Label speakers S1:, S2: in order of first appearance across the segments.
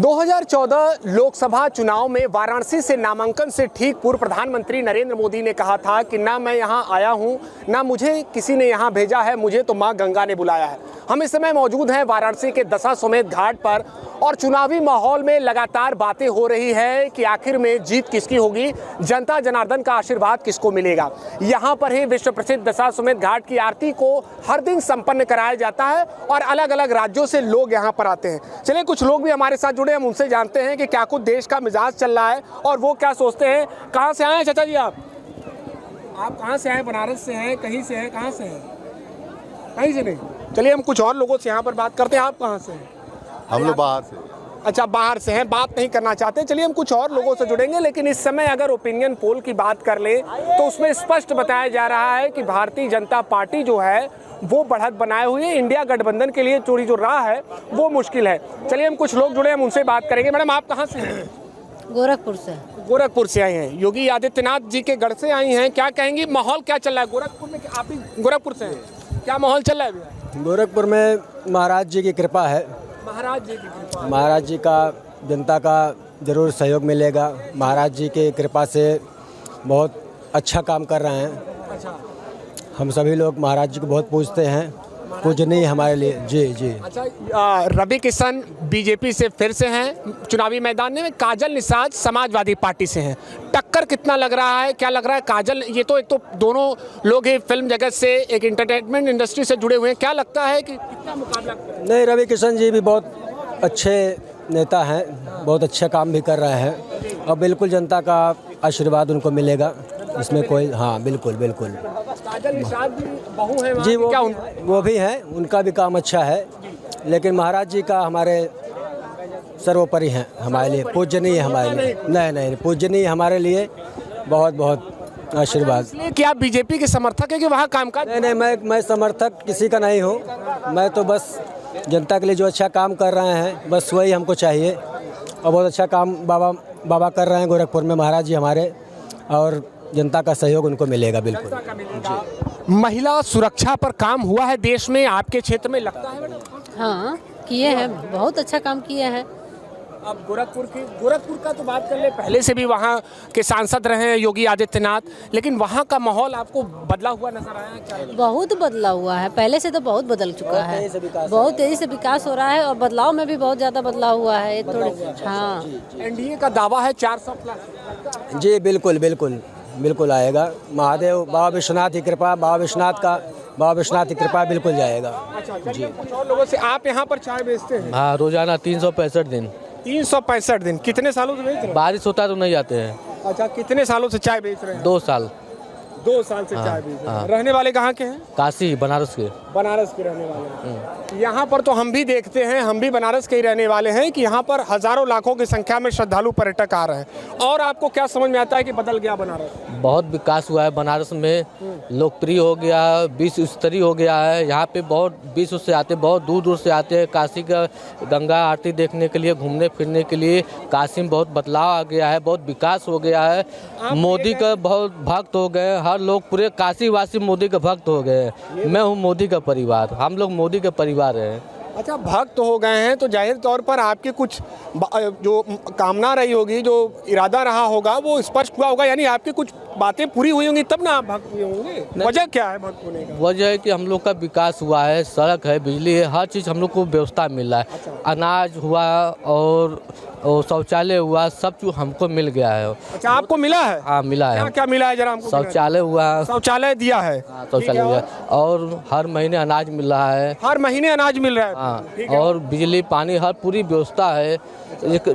S1: 2014 लोकसभा चुनाव में वाराणसी से नामांकन से ठीक पूर्व प्रधानमंत्री नरेंद्र मोदी ने कहा था कि ना मैं यहां आया हूं, ना मुझे किसी ने यहां भेजा है, मुझे तो मां गंगा ने बुलाया है। हम इस समय मौजूद हैं वाराणसी के दशाश्वमेध घाट पर और चुनावी माहौल में लगातार बातें हो रही है कि आखिर में जीत किसकी होगी, जनता जनार्दन का आशीर्वाद किसको मिलेगा। यहाँ पर ही विश्व प्रसिद्ध दशाश्वमेध घाट की आरती को हर दिन संपन्न कराया जाता है और अलग अलग राज्यों से लोग यहाँ पर आते हैं। चलिए कुछ लोग भी हमारे साथ जुड़े, हम उनसे जानते हैं कि क्या कुछ देश का मिजाज चल रहा है और वो क्या सोचते हैं। कहाँ से आए हैं चाचा जी आप कहाँ से आए? बनारस से हैं, कहीं से हैं, कहाँ से हैं? कहीं से नहीं। चलिए हम कुछ और लोगों से यहाँ पर बात करते हैं। आप कहाँ से हैं?
S2: हम लोग बाहर से।
S1: अच्छा, बाहर से हैं, बात नहीं करना चाहते। चलिए हम कुछ और लोगों से जुड़ेंगे। लेकिन इस समय अगर ओपिनियन पोल की बात कर ले तो उसमें स्पष्ट बताया जा रहा है कि भारतीय जनता पार्टी जो है वो बढ़त बनाए हुए है। इंडिया गठबंधन के लिए चोरी जो राह है वो मुश्किल है। चलिए हम कुछ लोग जुड़े, हम उनसे बात करेंगे। मैडम आप कहाँ से हैं?
S3: गोरखपुर से।
S1: गोरखपुर से आए हैं, योगी आदित्यनाथ जी के गढ़ से आई हैं। क्या कहेंगी, माहौल क्या चल रहा है गोरखपुर में? आप भी गोरखपुर से हैं, क्या माहौल चल रहा है अभी?
S4: गोरखपुर में महाराज जी की कृपा है।
S1: महाराज जी की कृपा,
S4: महाराज जी का जनता का जरूर सहयोग मिलेगा। महाराज जी की कृपा से बहुत अच्छा काम कर रहे हैं।
S1: अच्छा
S4: हम सभी लोग महाराज जी को बहुत पूजते हैं, पूजनीय हमारे लिए। जी जी।
S1: अच्छा, रवि किशन बीजेपी से फिर से हैं चुनावी मैदान में, काजल निषाद समाजवादी पार्टी से हैं। टक्कर कितना लग रहा है, क्या लग रहा है? काजल, ये तो एक तो दोनों लोग ही फिल्म जगत से, एक एंटरटेनमेंट इंडस्ट्री से जुड़े हुए हैं, क्या लगता है कि कितना मुकाबला?
S4: नहीं, रवि किशन जी भी बहुत अच्छे नेता हैं, बहुत अच्छा काम भी कर रहे हैं और बिल्कुल जनता का आशीर्वाद उनको मिलेगा, इसमें कोई। हाँ बिल्कुल बिल्कुल।
S1: काजल निषाद भी बहू है
S4: जी,
S1: क्या?
S4: वो भी हैं, उनका भी काम अच्छा है। लेकिन महाराज जी का हमारे सर्वोपरि हैं, हमारे लिए पूजनीय, हमारे लिए नहीं पूजनीय, हमारे लिए बहुत बहुत आशीर्वाद।
S1: इसलिए कि आप बीजेपी के समर्थक है कि वहाँ कामकाज?
S4: नहीं, मैं समर्थक किसी का नहीं हूँ। मैं तो बस जनता के लिए जो अच्छा काम कर रहे हैं बस वही हमको चाहिए और बहुत अच्छा काम बाबा कर रहे हैं गोरखपुर में महाराज जी हमारे, और जनता का सहयोग उनको मिलेगा बिल्कुल।
S1: महिला सुरक्षा पर काम हुआ है देश में, आपके क्षेत्र में लगता है मैडम?
S3: हाँ किए हैं, बहुत अच्छा काम किए हैं।
S1: अब गोरखपुर का तो बात कर ले, पहले से भी वहाँ के सांसद रहे हैं योगी आदित्यनाथ, लेकिन वहाँ का माहौल आपको बदला हुआ नजर आया क्या?
S3: बहुत बदला हुआ है, पहले से तो बहुत बदल चुका है, बहुत तेजी से विकास हो रहा है और बदलाव में भी बहुत ज़्यादा बदलाव हुआ है थोड़े। हाँ,
S1: एनडीए का दावा है 400 प्लस।
S4: जी बिल्कुल आएगा। महादेव बाबा विश्वनाथ की कृपा, बाबा विश्वनाथ की कृपा बिल्कुल जाएगा।
S1: अच्छा जी। कुछ और लोगों से, आप यहाँ पर चाय बेचते हैं?
S5: हाँ, रोजाना 365 दिन।
S1: 365 दिन, कितने सालों से बेच रहे हैं?
S5: बारिश होता है तो नहीं जाते हैं।
S1: अच्छा, कितने सालों से चाय बेच रहे हैं?
S5: 2 साल।
S1: 2 साल से चाय बेच रहे हैं। रहने वाले कहाँ के हैं?
S5: काशी, बनारस के।
S1: बनारस के रहने वाले हैं। यहाँ पर तो हम भी देखते हैं, हम भी बनारस के ही रहने वाले हैं कि यहाँ पर हजारों लाखों की संख्या में श्रद्धालु पर्यटक आ रहे हैं। और आपको क्या समझ में आता है कि बदल गया बनारस?
S5: बहुत विकास हुआ है बनारस में, लोकप्रिय हो गया, विश्व स्तरीय हो गया है। यहाँ पे बहुत विश्व से आते, बहुत दूर दूर से आते हैं काशी का गंगा आरती देखने के लिए, घूमने फिरने के लिए। काशी में बहुत बदलाव आ गया है, बहुत विकास हो गया है। मोदी का बहुत भक्त हो गए, हर लोग पूरे काशी वासी मोदी का भक्त हो गए। मैं हूँ मोदी का परिवार, हम लोग मोदी का परिवार हैं।
S1: अच्छा, भक्त हो गए हैं तो जाहिर तौर पर आपकी कुछ जो कामना रही होगी, जो इरादा रहा होगा वो स्पष्ट हुआ होगा, यानी आपकी कुछ बातें पूरी हुई होंगी तब ना आप भक्त हुए होंगे। वजह क्या है भक्त होने का?
S5: वजह है कि हम लोग का विकास हुआ है, सड़क है, बिजली है, हर चीज़ हम लोग को व्यवस्था मिल रहा है।
S1: अच्छा।
S5: अनाज हुआ और शौचालय हुआ, सब चीज हमको मिल गया है।
S1: अच्छा, आपको मिला है?
S5: हाँ मिला है।
S1: क्या क्या मिला है जरा हमको?
S5: शौचालय हुआ,
S1: शौचालय दिया है।
S5: हाँ, शौचालय हुआ और हर महीने अनाज मिल रहा है।
S1: हर महीने अनाज मिल रहा है?
S5: हाँ, और बिजली पानी हर पूरी व्यवस्था है।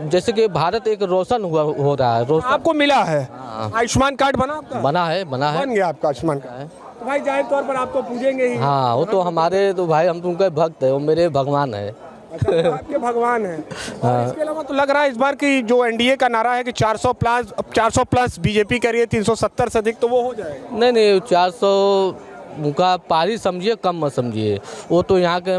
S5: जैसे कि भारत एक रोशन हो रहा है।
S1: आपको मिला है? आयुष्मान कार्ड बना आपका?
S5: बना है
S1: बन गया आपका आयुष्मान कार्ड? तो भाई जाहिर तौर पर आप तो पूजेंगे ही।
S5: हाँ, वो तो हमारे तो भाई, हम तो उनके भक्त है, वो मेरे भगवान है।
S1: अच्छा, तो आपके भगवान हैं। और इसके अलावा तो लग रहा है इस बार की जो एनडीए का नारा है कि 400 प्लस बीजेपी करिए 370 से अधिक, तो वो हो जाएगा?
S5: नहीं, 400 का पारी समझिए, कम मत समझिए। वो तो यहाँ के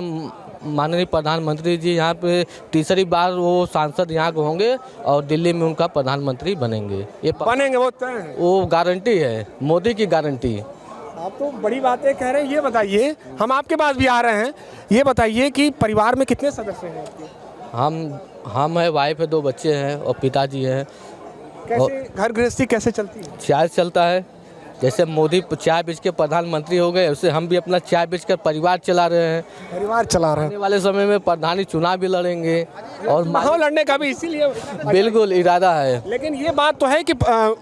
S5: माननीय प्रधानमंत्री जी यहाँ पे तीसरी बार वो सांसद यहाँ के होंगे और दिल्ली में उनका प्रधानमंत्री बनेंगे। ये
S1: बनेंगे, वो तय है,
S5: वो गारंटी है, मोदी की गारंटी।
S1: आप तो बड़ी बातें कह रहे हैं। ये बताइए, हम आपके पास भी आ रहे हैं, ये बताइए कि परिवार में कितने सदस्य हैं आपके?
S5: हम हम है, वाइफ है, 2 बच्चे हैं और पिताजी हैं।
S1: कैसे घर गृहस्थी कैसे चलती है?
S5: चाय चलता है, जैसे मोदी चाय बेच के प्रधानमंत्री हो गए, उससे हम भी अपना चाय बेचकर परिवार चला रहे हैं।
S1: परिवार चला रहे
S5: आने वाले समय में प्रधानी चुनाव भी लड़ेंगे और
S1: माहौल लड़ने का भी इसीलिए
S5: बिल्कुल इरादा है।
S1: लेकिन ये बात तो है कि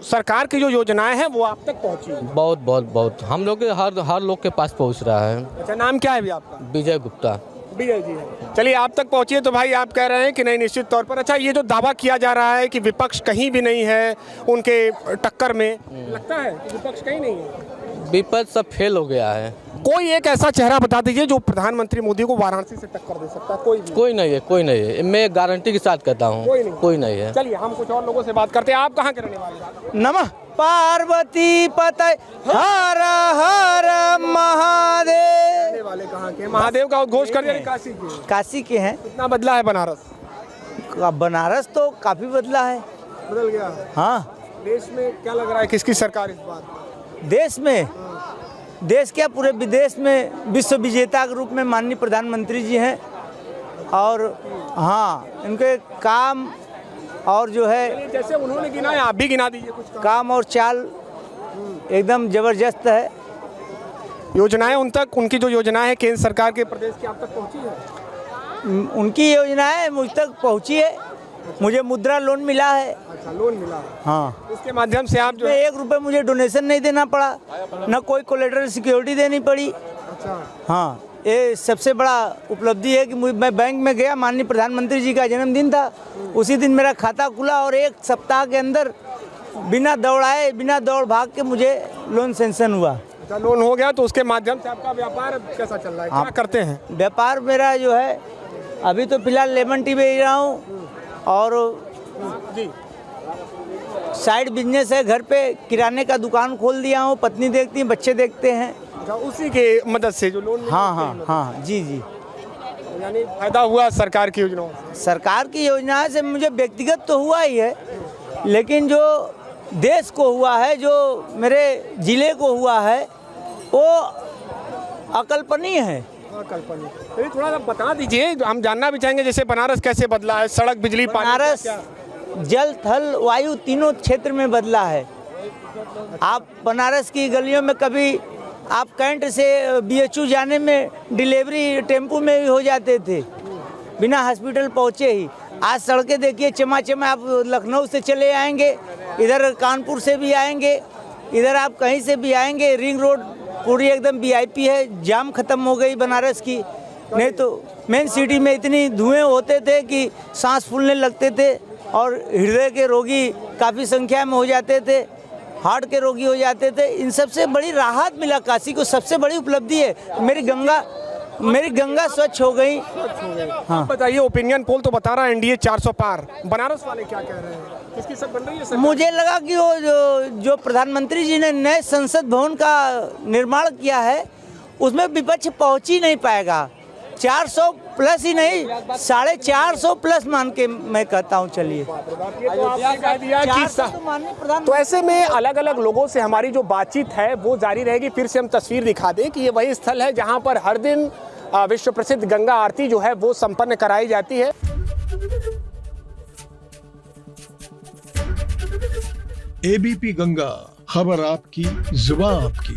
S1: सरकार की जो योजनाएं हैं वो आप तक पहुंची है।
S5: बहुत बहुत बहुत हम लोग के हर लोग के पास पहुंच रहा है।
S1: अच्छा, नाम क्या है भी आपका?
S5: विजय गुप्ता।
S1: विजय जी है। चलिए, आप तक पहुंचिए तो भाई आप कह रहे हैं कि नहीं, निश्चित तौर पर। अच्छा, ये जो दावा किया जा रहा है कि विपक्ष कहीं भी नहीं है उनके टक्कर में, लगता है कि विपक्ष कहीं नहीं है?
S5: विपक्ष सब फेल हो गया है।
S1: कोई एक ऐसा चेहरा बता दीजिए जो प्रधानमंत्री मोदी को वाराणसी से टक्कर दे सकता है। कोई भी?
S5: कोई नहीं है, कोई नहीं है, मैं गारंटी के साथ कहता हूँ कोई नहीं है।
S1: चलिए, हम कुछ और लोगों से बात करते हैं। आप कहाँ के रहने वाले हैं?
S2: नमः पार्वती पतय हर हर महादेव।
S1: रहने वाले कहाँ के? महादेव का उद्घोष कर दिया, काशी के?
S2: काशी के हैं।
S1: कितना बदला है बनारस?
S2: बनारस तो काफी बदला है।
S1: बदल गया।
S2: हाँ,
S1: देश में क्या लग रहा है, किसकी सरकार इस बार?
S2: देश में, देश क्या पूरे विदेश में विश्व विजेता के रूप में माननीय प्रधानमंत्री जी हैं। और हाँ, इनके काम और जो है,
S1: जैसे उन्होंने गिना है, आप भी गिना दीजिए कुछ
S2: काम और चाल एकदम जबरदस्त है।
S1: योजनाएं उन तक, उनकी जो योजनाएं हैं केंद्र सरकार के, प्रदेश की आप तक पहुंची है?
S2: उनकी योजनाएं मुझ तक पहुंची है। मुझे मुद्रा लोन मिला है।
S1: अच्छा, लोन मिला है।
S2: हाँ,
S1: उसके माध्यम से आप जो है,
S2: 1 रुपये मुझे डोनेशन नहीं देना पड़ा, न कोई कोलेटरल सिक्योरिटी देनी पड़ी।
S1: अच्छा,
S2: हाँ, ये सबसे बड़ा उपलब्धि है कि मैं बैंक में गया, माननीय प्रधानमंत्री जी का जन्मदिन था, उसी दिन मेरा खाता खुला और 1 सप्ताह के अंदर बिना दौड़ाए, बिना दौड़ भाग के मुझे लोन सेंक्शन हुआ।
S1: अच्छा, लोन हो गया तो उसके माध्यम से आपका व्यापार कैसा चल रहा है? क्या करते हैं?
S2: व्यापार मेरा जो है, अभी तो फिलहाल लेमन टी बेच रहा हूँ और
S1: जी,
S2: साइड बिजनेस है। घर पे किराने का दुकान खोल दिया हूँ, पत्नी देखती है, बच्चे देखते हैं।
S1: अच्छा, उसी के मदद से जो लोन?
S2: हाँ हाँ हाँ, जी जी।
S1: यानी फायदा हुआ सरकार की योजनाओं से?
S2: सरकार की योजना से मुझे व्यक्तिगत तो हुआ ही है, लेकिन जो देश को हुआ है, जो मेरे जिले को हुआ है, वो अकल्पनीय है।
S1: कल्पना, तो थोड़ा सा बता दीजिए, हम जानना भी चाहेंगे। जैसे बनारस कैसे बदला है, सड़क, बिजली, पानी?
S2: बनारस जल थल वायु तीनों क्षेत्र में बदला है। आप बनारस की गलियों में कभी आप कैंट से BHU जाने में डिलीवरी टेम्पू में भी हो जाते थे, बिना हॉस्पिटल पहुँचे ही। आज सड़कें देखिए चमाचम। आप लखनऊ से चले आएंगे, इधर कानपुर से भी आएंगे, इधर आप कहीं से भी आएंगे, रिंग रोड पूरी एकदम VIP है। जाम खत्म हो गई बनारस की, नहीं तो मेन सिटी में इतनी धुएं होते थे कि सांस फूलने लगते थे और हृदय के रोगी काफ़ी संख्या में हो जाते थे, हार्ट के रोगी हो जाते थे। इन सबसे बड़ी राहत मिला काशी को, सबसे बड़ी उपलब्धि है। मेरी गंगा स्वच्छ हो गई।
S1: हाँ, बताइए, ओपिनियन पोल तो बता रहा है NDA 400 पार। बनारस वाले क्या कह रहे हैं? किसकी सब बन रही है सरकार?
S2: मुझे लगा कि वो जो प्रधानमंत्री जी ने नए संसद भवन का निर्माण किया है, उसमें विपक्ष पहुंच ही नहीं पाएगा। 400 प्लस ही नहीं, 450 प्लस मान के मैं कहता हूँ। चलिए,
S1: तो ऐसे में अलग अलग लोगों से हमारी जो बातचीत है वो जारी रहेगी। फिर से हम तस्वीर दिखा दें कि ये वही स्थल है जहां पर हर दिन विश्व प्रसिद्ध गंगा आरती जो है वो संपन्न कराई जाती है।
S6: ABP गंगा, खबर आपकी, जुबान आपकी।